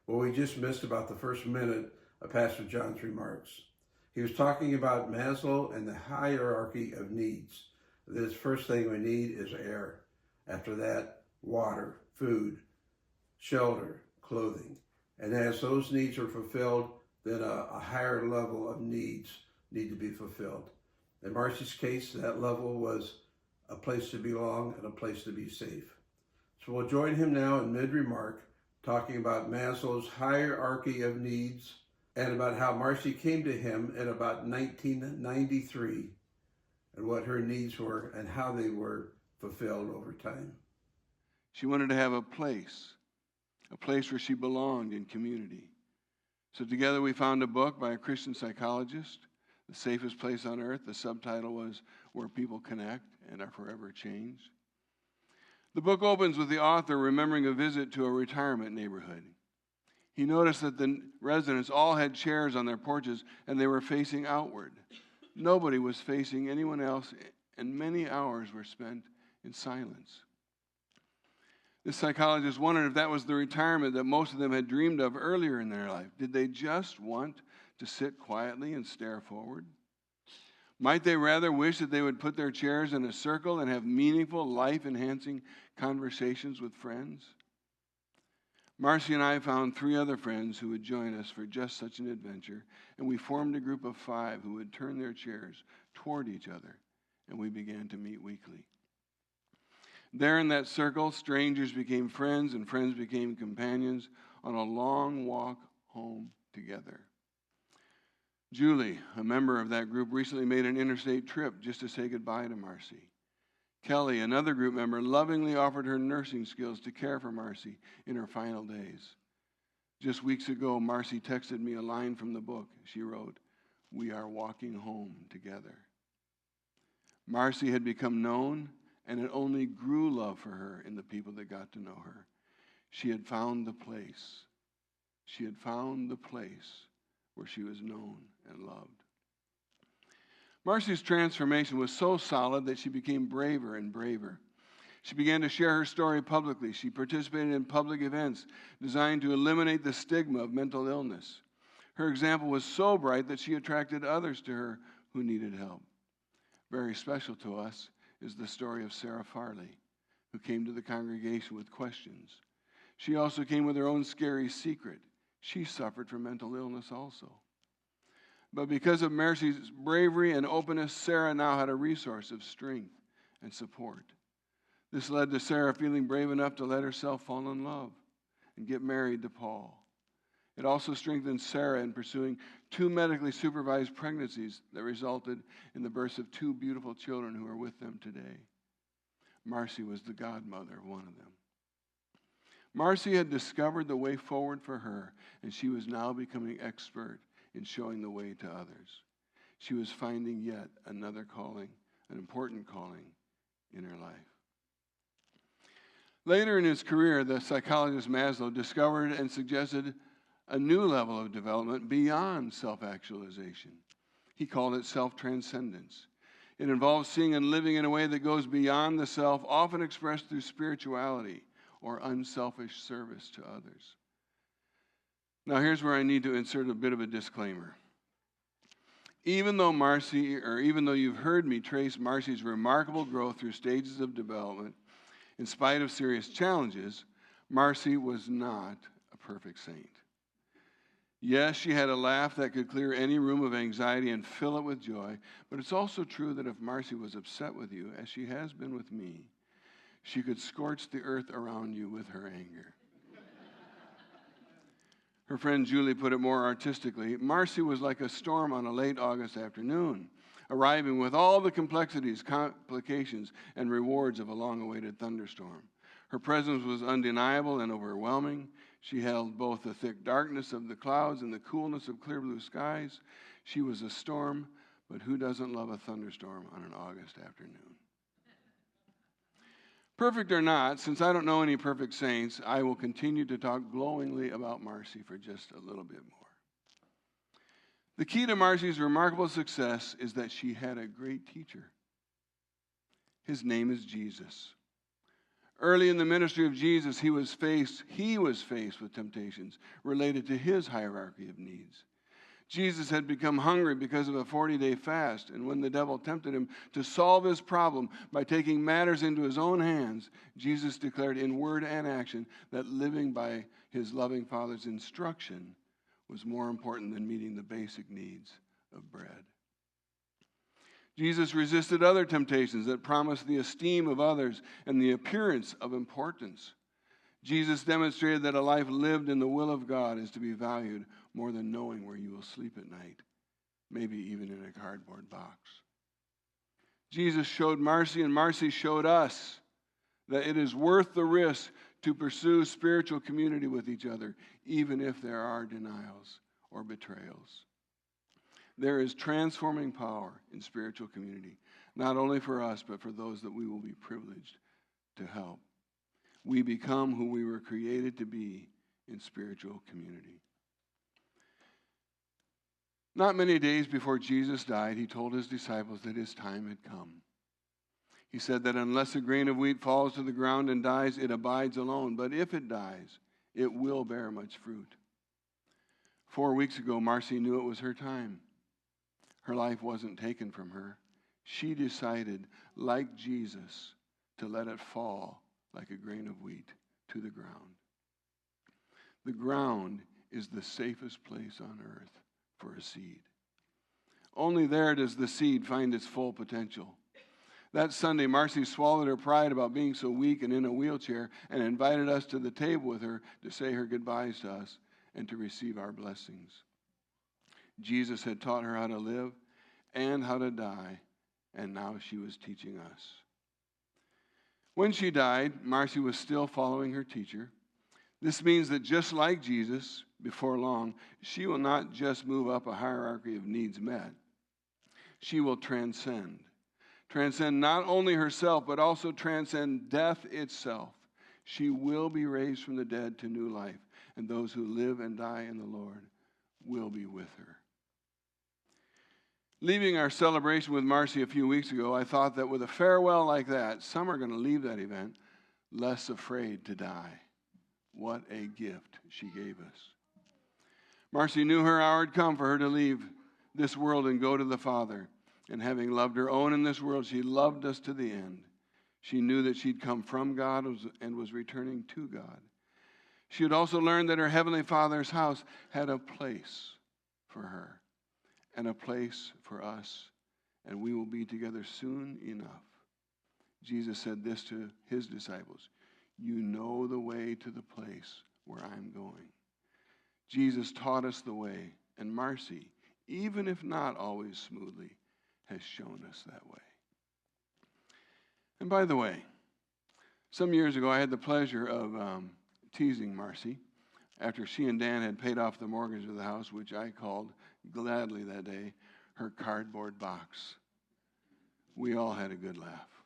Well, we just missed about the first minute of Pastor John's remarks. He was talking about Maslow and the hierarchy of needs. This first thing we need is air. After that, water, food, shelter, clothing. And as those needs are fulfilled, then a higher level of needs need to be fulfilled. In Marcy's case, that level was a place to belong and a place to be safe. So we'll join him now in mid-remark, talking about Maslow's hierarchy of needs and about how Marcy came to him in about 1993 and what her needs were and how they were fulfilled over time. She wanted to have a place where she belonged in community. So together we found a book by a Christian psychologist, The Safest Place on Earth. The subtitle was Where People Connect and Are Forever Changed. The book opens with the author remembering a visit to a retirement neighborhood. He noticed that the residents all had chairs on their porches and they were facing outward. Nobody was facing anyone else, and many hours were spent in silence. The psychologist wondered if that was the retirement that most of them had dreamed of earlier in their life. Did they just want to sit quietly and stare forward? Might they rather wish that they would put their chairs in a circle and have meaningful, life-enhancing conversations with friends? Marcy and I found 3 other friends who would join us for just such an adventure, and we formed a group of 5 who would turn their chairs toward each other, and we began to meet weekly. There in that circle, strangers became friends and friends became companions on a long walk home together. Julie, a member of that group, recently made an interstate trip just to say goodbye to Marcy. Kelly, another group member, lovingly offered her nursing skills to care for Marcy in her final days. Just weeks ago, Marcy texted me a line from the book. She wrote, "We are walking home together." Marcy had become known, and it only grew love for her in the people that got to know her. She had found the place. She had found the place where she was known and loved. Marcy's transformation was so solid that she became braver and braver. She began to share her story publicly. She participated in public events designed to eliminate the stigma of mental illness. Her example was so bright that she attracted others to her who needed help. Very special to us is the story of Sarah Farley, who came to the congregation with questions. She also came with her own scary secret. She suffered from mental illness also. But because of Marcy's bravery and openness, Sarah now had a resource of strength and support. This led to Sarah feeling brave enough to let herself fall in love and get married to Paul. It also strengthened Sarah in pursuing 2 medically supervised pregnancies that resulted in the births of 2 beautiful children who are with them today. Marcy was the godmother of one of them. Marcy had discovered the way forward for her, and she was now becoming expert in showing the way to others. She was finding yet another calling, an important calling in her life. Later in his career, the psychologist Maslow discovered and suggested a new level of development beyond self-actualization. He called it self-transcendence. It involves seeing and living in a way that goes beyond the self, often expressed through spirituality or unselfish service to others. Now here's where I need to insert a bit of a disclaimer. Even though you've heard me trace Marcy's remarkable growth through stages of development, in spite of serious challenges, Marcy was not a perfect saint. Yes, she had a laugh that could clear any room of anxiety and fill it with joy, but it's also true that if Marcy was upset with you, as she has been with me, she could scorch the earth around you with her anger. Her friend Julie put it more artistically. Marcy was like a storm on a late August afternoon, arriving with all the complexities, complications, and rewards of a long-awaited thunderstorm. Her presence was undeniable and overwhelming. She held both the thick darkness of the clouds and the coolness of clear blue skies. She was a storm, but who doesn't love a thunderstorm on an August afternoon? Perfect or not, since I don't know any perfect saints, I will continue to talk glowingly about Marcy for just a little bit more. The key to Marcy's remarkable success is that she had a great teacher. His name is Jesus. Early in the ministry of Jesus, he was faced with temptations related to his hierarchy of needs. Jesus had become hungry because of a 40-day fast, and when the devil tempted him to solve his problem by taking matters into his own hands, Jesus declared in word and action that living by his loving Father's instruction was more important than meeting the basic needs of bread. Jesus resisted other temptations that promised the esteem of others and the appearance of importance. Jesus demonstrated that a life lived in the will of God is to be valued more than knowing where you will sleep at night, maybe even in a cardboard box. Jesus showed Marcy, and Marcy showed us that it is worth the risk to pursue spiritual community with each other, even if there are denials or betrayals. There is transforming power in spiritual community, not only for us, but for those that we will be privileged to help. We become who we were created to be in spiritual community. Not many days before Jesus died, he told his disciples that his time had come. He said that unless a grain of wheat falls to the ground and dies, it abides alone. But if it dies, it will bear much fruit. 4 weeks ago, Marcy knew it was her time. Her life wasn't taken from her. She decided, like Jesus, to let it fall like a grain of wheat to the ground. The ground is the safest place on earth for a seed. Only there does the seed find its full potential. That Sunday, Marcy swallowed her pride about being so weak and in a wheelchair and invited us to the table with her to say her goodbyes to us and to receive our blessings. Jesus had taught her how to live and how to die, and now she was teaching us. When she died, Marcy was still following her teacher. This means that just like Jesus, before long, she will not just move up a hierarchy of needs met. She will transcend not only herself, but also transcend death itself. She will be raised from the dead to new life, and those who live and die in the Lord will be with her. Leaving our celebration with Marcy a few weeks ago, I thought that with a farewell like that, some are going to leave that event less afraid to die. What a gift she gave us. Marcy knew her hour had come for her to leave this world and go to the Father. And having loved her own in this world, she loved us to the end. She knew that she'd come from God and was returning to God. She had also learned that her Heavenly Father's house had a place for her and a place for us, and we will be together soon enough. Jesus said this to his disciples, "You know the way to the place where I'm going." Jesus taught us the way, and Marcy, even if not always smoothly, has shown us that way. And by the way, some years ago I had the pleasure of teasing Marcy after she and Dan had paid off the mortgage of the house, which I called gladly that day her cardboard box. We all had a good laugh.